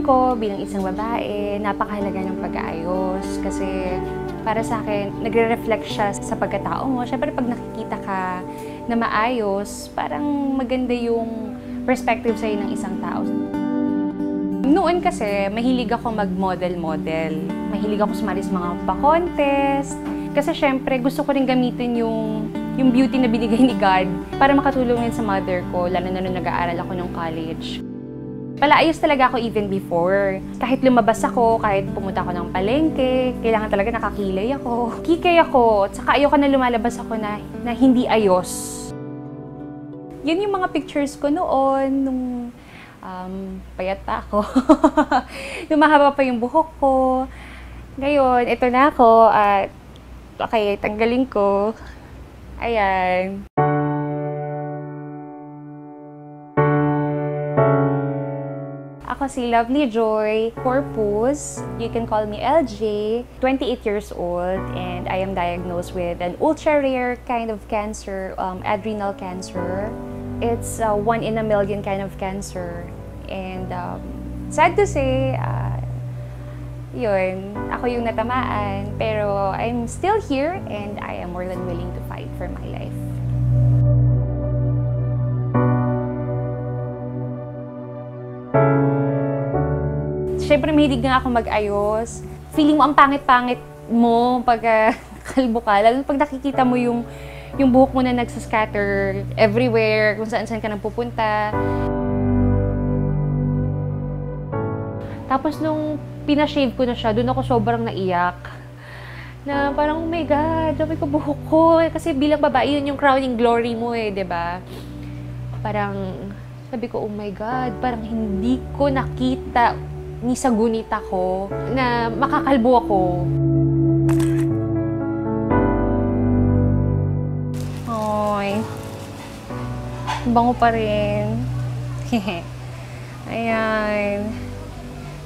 tingin ko bilang isang babae, napakahalaga ng pag-aayos kasi para sa akin, nagre-reflect siya sa pagkatao mo. Siyempre, pag nakikita ka na maayos, parang maganda yung perspective sa'yo ng isang tao. Noon kasi, mahilig ako mag-model-model. Mahilig ako sumali sa mga pa-contest. Kasi syempre, gusto ko rin gamitin yung beauty na binigay ni God para makatulong sa mother ko, lalo na nung nag-aaral ako ng college. Palaayos talaga ako even before. Kahit lumabas ako, kahit pumunta ako ng palengke, kailangan talaga nakakilay ako. Kikay ako, at saka ayoko na lumalabas ako na hindi ayos. Yun yung mga pictures ko noon, nung payat pa ako. Nung mahaba pa yung buhok ko. Ngayon, ito na ako at okay, tanggalin ko. Ayan. Ako si Lovely Joy Corpus. You can call me LJ. 28 years old and I am diagnosed with an ultra-rare kind of cancer, adrenal cancer. It's 1 in a million kind of cancer. And sad to say, yun, ako yung natamaan. Pero I'm still here and I am more than willing to fight for my life. Siyempre, mahilig nga ako mag-ayos. Feeling mo ang pangit-pangit mo pag kalbo ka. Lalo pag nakikita mo yung buhok mo na nagsascatter everywhere, kung saan-saan ka nang pupunta. Tapos nung pinashave ko na siya, doon ako sobrang naiyak. Na parang, oh my God, dami ko buhok ko. Kasi bilang babae, yun yung crowning glory mo eh, diba? Parang, sabi ko, oh my God, parang hindi ko nakita ni sa gunita ko na makakalbo ako. Oy. Bango pa rin. Ayan.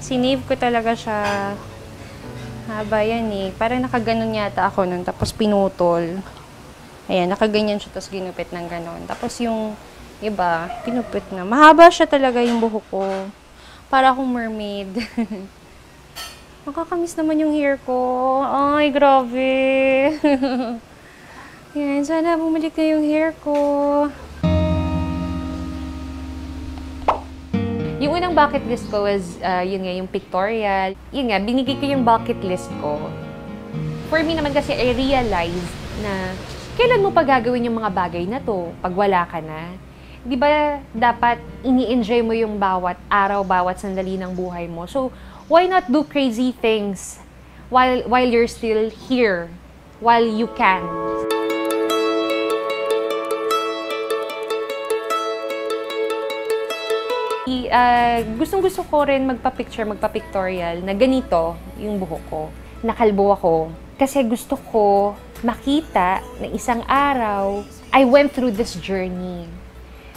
Sinave ko talaga siya. Haba yan eh. Parang nakaganon yata ako nun. Tapos pinutol. Ayan, nakaganyan siya. Tapos ginupit ng ganon. Tapos yung iba, pinupit na. Mahaba siya talaga yung buhok ko. Para akong mermaid. Nakakamiss naman yung hair ko. Ay, grabe. Yan, sana bumalik na yung hair ko. Yung unang bucket list ko was, yun nga, yung pictorial. Yun nga, binigay ko yung bucket list ko. For me naman kasi, I realized na kailan mo pa gagawin yung mga bagay na to pag wala ka na? Di ba dapat ini-enjoy mo yung bawat araw, bawat sandali ng buhay mo? So, why not do crazy things while you're still here, while you can? Gustong-gusto ko rin magpa-pictorial na ganito yung buhok ko. Nakalbo ako. Kasi gusto ko makita na isang araw, I went through this journey.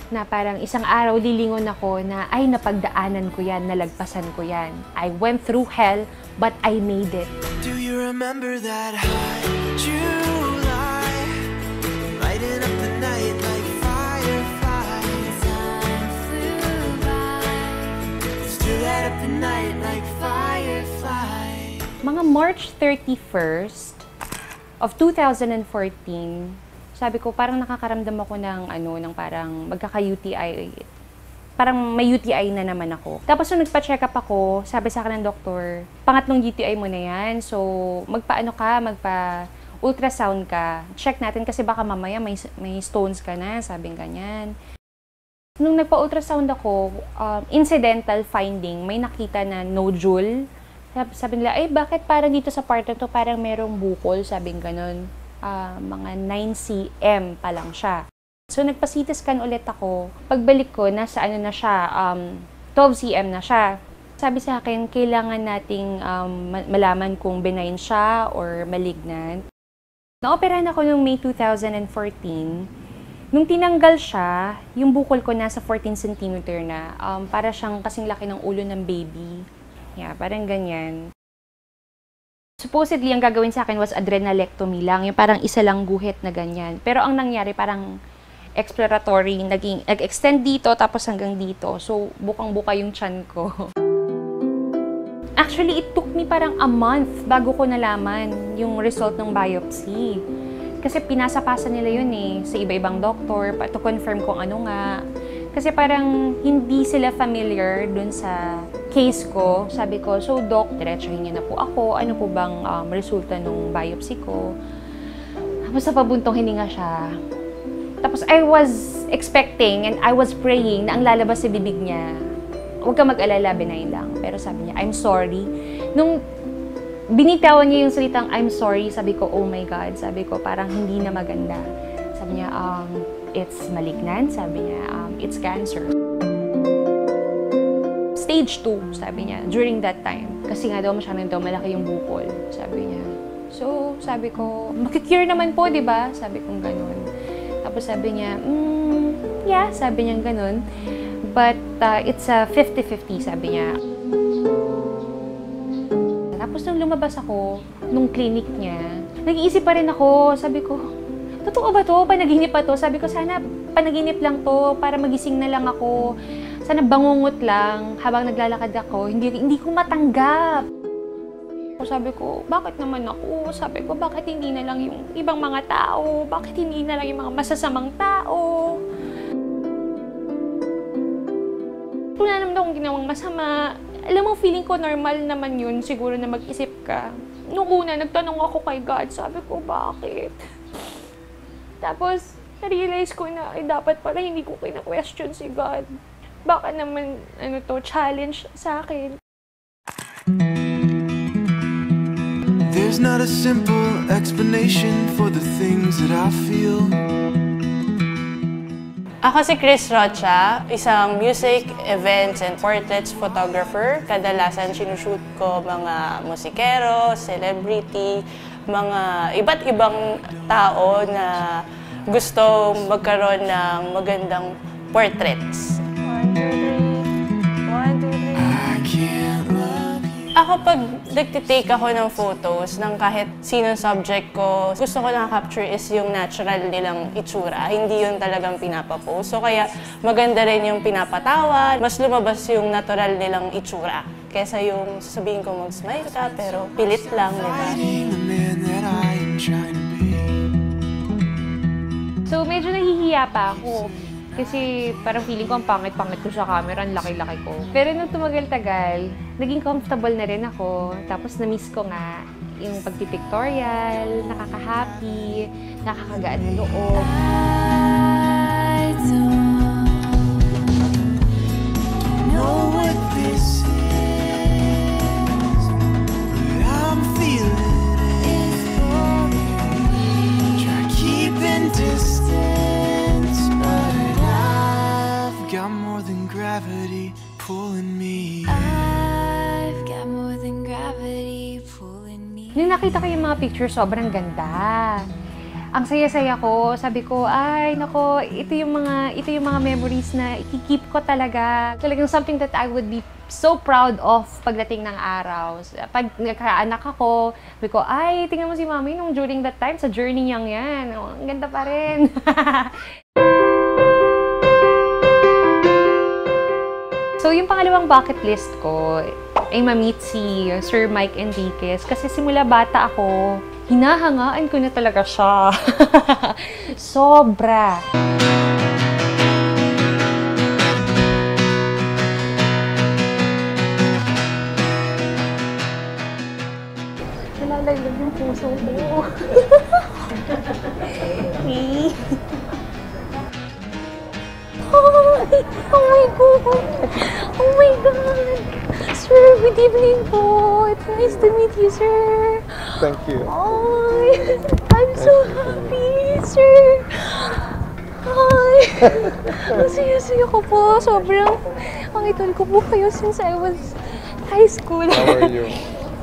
Na parang isang araw lilingon ako na ay napagdaanan ko yan, nalagpasan ko yan. I went through hell, but I made it. Do you remember that high July, lighting up the night like fireflies? Time flew by, still light up the night like fireflies. Mga March 31st of 2014, sabi ko, parang nakakaramdam ako ng parang magkaka-UTI. Parang may UTI na naman ako. Tapos nung nagpa-check up ako, sabi sa akin ng doktor, pangatlong UTI mo na yan. So, magpa-ultrasound ka. Check natin kasi baka mamaya may stones ka na, sabing ganyan. Nung nagpa-ultrasound ako, incidental finding, may nakita na nodule. Sabi nila, bakit parang dito sa part na to, parang merong bukol, sabing ganon. Mga 9 cm pa lang siya. So, nagpa-CT scan ulit ako. Pagbalik ko, nasa na siya, 12 cm na siya. Sabi sa akin, kailangan nating malaman kung benign siya or malignant. Na-operahan ako noong May 2014. Nung tinanggal siya, yung bukol ko nasa 14 cm na. Para siyang kasing laki ng ulo ng baby. Yeah, parang ganyan. Supposedly, ang gagawin sa akin was adrenalectomy lang. Yung parang isa lang guhit na ganyan. Pero ang nangyari, parang exploratory. Nag-extend dito, tapos hanggang dito. So, bukang-buka yung tiyan ko. Actually, it took me parang a month bago ko nalaman yung result ng biopsy. Kasi pinasa-pasa nila yun sa iba-ibang doktor to confirm kung ano nga. Kasi parang hindi sila familiar dun sa case ko. Sabi ko, so doc, diretsuhin niyo na po ako. Ano po bang resulta ng biopsy ko? Tapos sa pabuntong hininga siya. Tapos I was expecting and I was praying na ang lalabas sa bibig niya, huwag ka mag-alala, benign lang. Pero sabi niya, I'm sorry. Nung binitawan niya yung salitang I'm sorry, sabi ko, oh my God. Sabi ko, parang hindi na maganda. Sabi niya, it's malignant. Sabi niya, it's cancer. Stage 2, sabi niya, during that time. Kasi nga daw, masyadong daw malaki yung bukol, sabi niya. So, sabi ko, makikure naman po, di ba? Sabi kong ganun. Tapos sabi niya, yeah, sabi niya ganun. But it's a 50-50, sabi niya. Tapos nung lumabas ako, nung clinic niya, nag-iisip pa rin ako. Sabi ko, totoo ba to? Panaginip pa to? Sabi ko, sana panaginip lang to para magising na lang ako. Sana bangungot lang habang naglalakad ako. Hindi ko matanggap. Sabi ko, bakit naman ako? Sabi ko, bakit hindi na lang yung ibang mga tao? Bakit hindi na lang yung mga masasamang tao? Wala naman akong ginawang masama. Alam mo, feeling ko normal naman yun, siguro na mag-isip ka. Nung una, nagtanong ako kay God, sabi ko, bakit? Tapos, na-realize ko na, dapat pala hindi ko kina-question si God. Baka naman, challenge sa akin. There's not a simple explanation for the things that I feel. Ako si Chris Rocha, isang music, events, and portraits photographer. Kadalasan sinushoot ko mga musikero, celebrity, mga iba't ibang tao na gusto magkaroon ng magandang portraits. 1, 2, 3. I can't love you. Ako pag nagtitake ako ng photos ng kahit sinong subject ko, gusto ko na-capture is yung natural nilang itsura, hindi yun talagang pinapapost. So kaya maganda rin yung pinapatawa, mas lumabas yung natural nilang itsura. Kesa yung sasabihin ko mag-smile ka, pero pilit lang, di ba? Fighting the man that I am trying to be. So, medyo nahihiya pa ako. Kasi parang feeling ko ang pangit-pangit ko sa camera, ang laki-laki ko. Pero nung tumagal-tagal, naging comfortable na rin ako. Tapos na-miss ko nga yung pagpipictorial, nakaka-happy, nakakagaan ng loob. I don't know what this is, but I'm feeling it. Try keeping distance, but I've got more than gravity pulling me. I've got more than gravity pulling me. Nung nakita ko yung mga pictures, sobrang ganda. Ang saya-saya ko. Sabi ko, ay, nako, ito yung mga memories na i-keep ko talaga. Talagang something that I would be so proud of pagdating ng araw. Pag nagkaanak ako, sabi ko, ay, tingnan mo si Mami nung during that time, sa journey niyang yan. Oh, ang ganda pa rin. So, yung pangalawang bucket list ko ay ma-meet si Sir Mike Enriquez. Kasi simula bata ako, hinahangaan ko na talaga siya. Sobra. Nalalaglag yung puso ko. Hey. Oh my God! Oh my God! Sir, good evening po. It's nice to meet you, sir. Thank you. Oh, I'm so happy, sir. Hi. Ang saya-saya ko po. Sobrang idol ko po kayo since I was high school. How are you?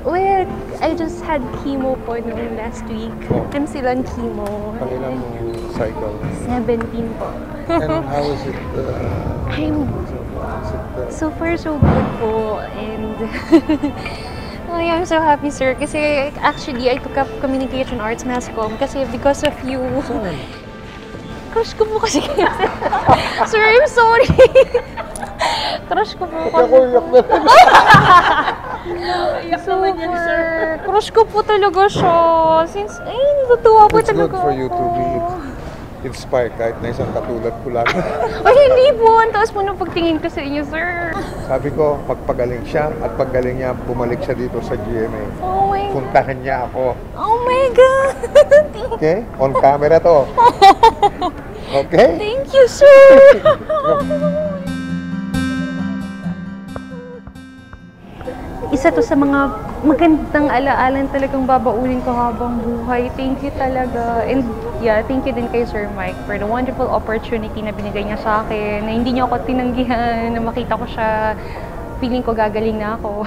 Well, I just had chemo po noong last week. Oh. I'm still on chemo. Kailan mo cycle? 17 po. And how is it? I'm so far so good po. And I am so happy, sir. Kasi actually, I took up Communication Arts Mass Comm kasi because of you. Crush ko po kasi kayo. Sir, I'm sorry. Crush ko po. Ako iyak na. Super. Crush ko po talaga siya. Since, ay, natutuwa po It's good talaga for you to ako. be inspired kahit na isang katulad ko lang. Ay, hindi po. Ang taas po ng pagtingin ko sa inyo, sir. Sabi ko, magpagaling siya at paggaling niya, bumalik siya dito sa GMA. Oh my God. Puntahan niya ako. Oh my God. Okay? On camera to. Okay? Thank you, sir. Isa to sa mga magandang alaalan talagang babaunin ko habang buhay. Thank you talaga. And yeah, thank you din kay Sir Mike for the wonderful opportunity na binigay niya sa akin. Na hindi niya ako tinanggihan, na makita ko siya. Feeling ko gagaling na ako.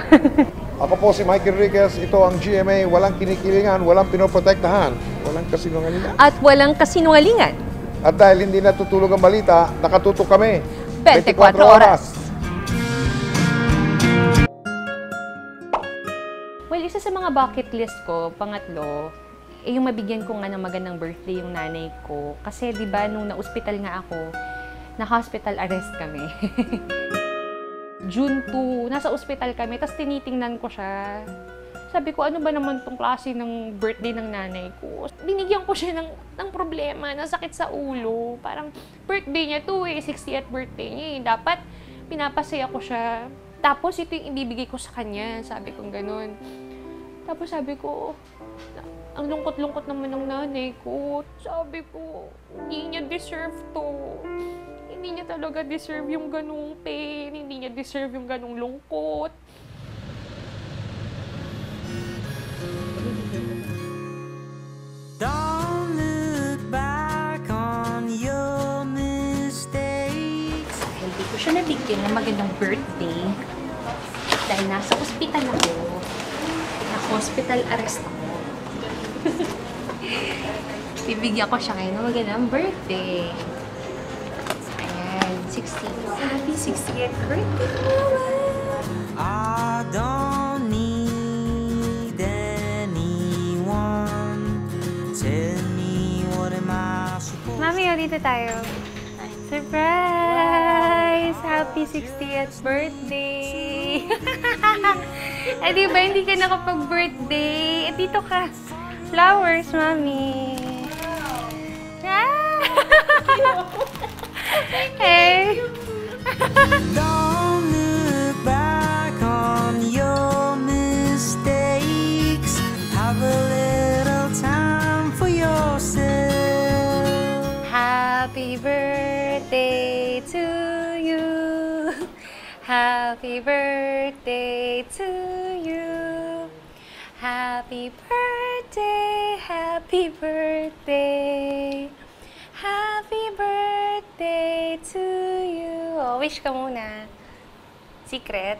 Ako po si Mike Enriquez. Ito ang GMA. Walang kinikilingan, walang pinoprotektahan, walang kasinungalingan. At walang kasinungalingan. At dahil hindi natutulog ang balita, nakatutok kami. 24 oras. Well, isa sa mga bucket list ko, pangatlo, yung mabigyan ko nga ng magandang birthday yung nanay ko. Kasi di ba nung na-hospital nga ako, naka-hospital arrest kami. June 2, nasa ospital kami, tapos tinitingnan ko siya. Sabi ko, ano ba naman tong klase ng birthday ng nanay ko? Binigyan ko siya ng problema, ng sakit sa ulo. Parang birthday niya to 60th birthday niya eh. Dapat pinapasaya ko siya. Tapos ito yung ibibigay ko sa kanya, sabi ko ganun. Tapos sabi ko, ang lungkot-lungkot naman ng nanay ko. Sabi ko, hindi niya deserve to. Hindi niya talaga deserve yung ganung pain. Hindi niya deserve yung ganung lungkot. Don't look back on your mistakes. Dahil di ko siya nabigyan ng magandang birthday. Dahil nasa ospital ako. Naka-hospital arrest ako. Bibigyan ko siya ngayon ng magandang birthday. Ayan, 60. Happy 60th birthday, Mama! I don't need anyone. Tell me what am I supposed Mami, dito tayo. Surprise! Happy 60th birthday! Eh, di ba hindi ka nakapag-birthday? Eh, dito ka. Flowers, Mami. Ah! Hey! Don't look back on your mistakes. Have a little time for yourself. Happy birthday to you. Happy birthday to you. Happy birthday, happy birthday. Happy birthday to you. Oh, wish ka muna. Secret.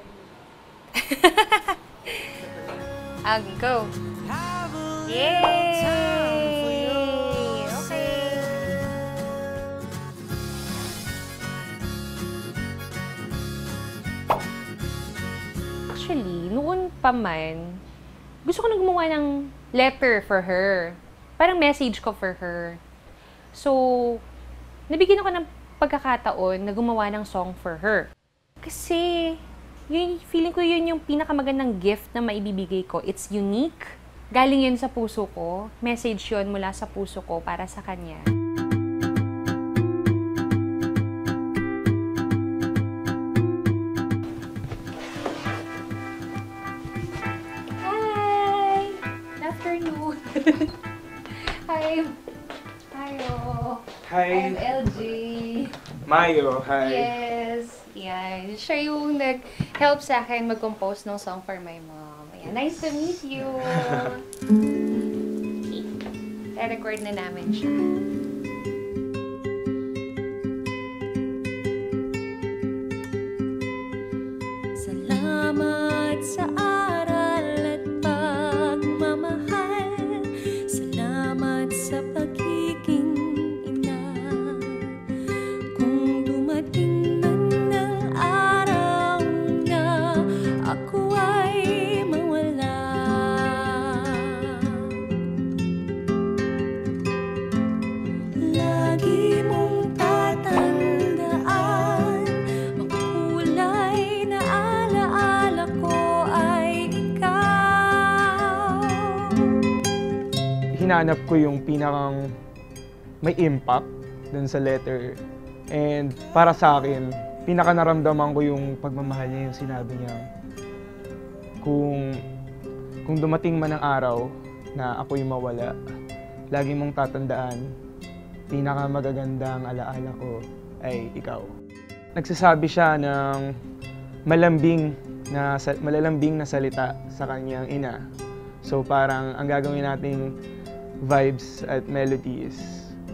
I'll go. Have a Yay! Okay. Actually, noon pa man, gusto ko na gumawa ng letter for her. Parang message ko for her. So, nabigyan ako ng pagkakataon na gumawa ng song for her. Kasi, feeling ko yun yung pinakamagandang gift na maibibigay ko. It's unique. Galing yun sa puso ko. Message yun mula sa puso ko para sa kanya. Hi! Good afternoon. Hi. Hayo. Hi, I'm LG. Mayo. Hi. Yes. Yan. Siya yung nag-help sa akin mag-compose ng song for my mom. Ayan. Nice to meet you. Okay. I-record na namin siya. Salamat sa aral at pagmamahal. Salamat sa pagiging ina. Kung dumating man ang araw na ako ay mawala, hinanap ko yung pinakang may impact dun sa letter. And para sa akin, pinaka naramdaman ko yung pagmamahal niya, yung sinabi niya. Kung dumating man ang araw na ako'y mawala, lagi mong tatandaan, pinaka magagandang alaala ko ay ikaw. Nagsasabi siya ng malalambing na salita sa kanyang ina. So parang ang gagawin nating vibes at melody is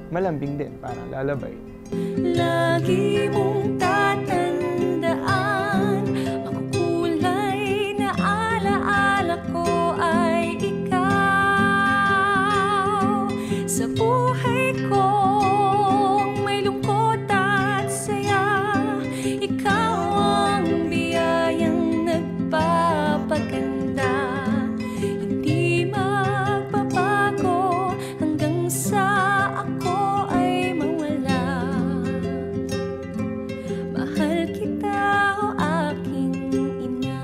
malambing din, parang lalabay. Lagi mong tatandaan, makukulay na alaala ko ay ikaw. Sa buhay ko may lungkot at saya, ikaw ang biyayang nagpapaganda. Hindi magbabago hanggang sa ako ay mawala. Mahal kita, o aking ina.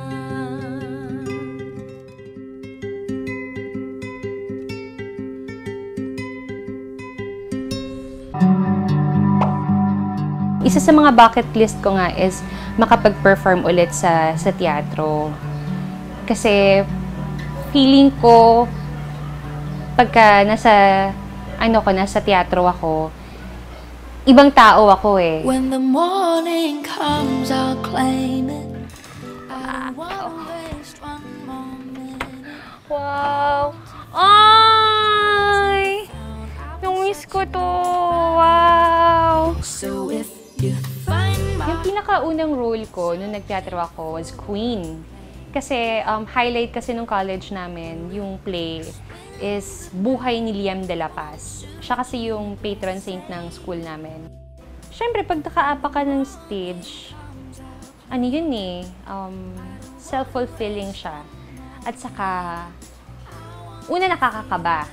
Isa sa mga bucket list ko nga is makapag-perform ulit sa teatro. Kasi feeling ko pagka nasa teatro ako, ibang tao ako eh. When the morning comes, I'll claim it. I don't wanna waste one moment. Wow! Ay! Namiss ko to! Wow! So if you find my Yung pinakaunang role ko nung nagteatro ako was Queen. Kasi highlight kasi nung college namin, yung play is Buhay ni Liam de la Paz. Siya kasi yung patron saint ng school namin. Siyempre, pag nakaapa ka ng stage, ano yun eh, self-fulfilling siya. At saka, una nakakakaba.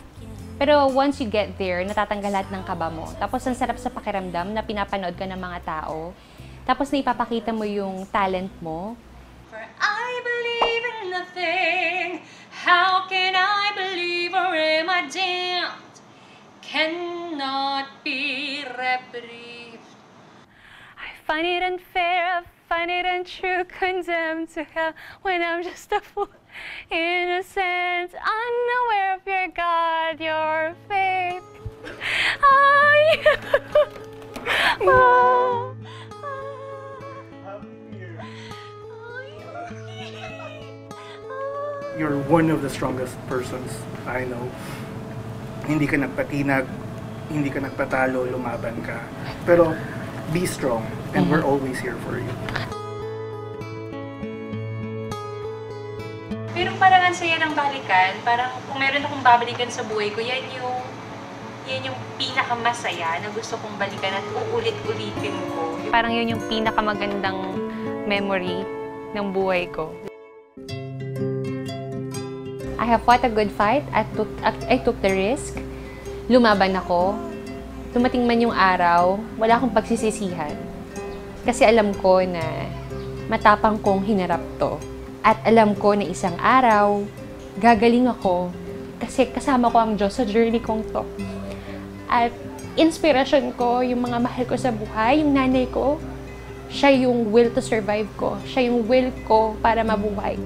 Pero once you get there, natatanggal lahat ng kaba mo. Tapos ang sarap sa pakiramdam na pinapanood ka ng mga tao. Tapos na ipapakita mo yung talent mo. For I believe in nothing. How can I believe, or am I damned? Cannot be reprieved. I find it unfair, I find it untrue, condemned to hell when I'm just a fool, innocent, unaware of your God, your faith. Ay! Oh. You're one of the strongest persons I know. Hindi ka nagpatinag, hindi ka nagpatalo, lumaban ka. Pero be strong and we're always here for you. Pero parang ang saya ng balikan, parang kung meron akong babalikan sa buhay ko, yan yung pinakamasaya na gusto kong balikan at uulit-ulitin ko. Parang yun yung pinakamagandang memory ng buhay ko. I have fought a good fight. I took the risk. Lumaban ako. Dumating man yung araw, wala akong pagsisisihan. Kasi alam ko na matapang kong hinarap to. At alam ko na isang araw, gagaling ako. Kasi kasama ko ang Diyos sa journey kong to. At inspirasyon ko, yung mga mahal ko sa buhay, yung nanay ko, siya yung will to survive ko. Siya yung will ko para mabuhay.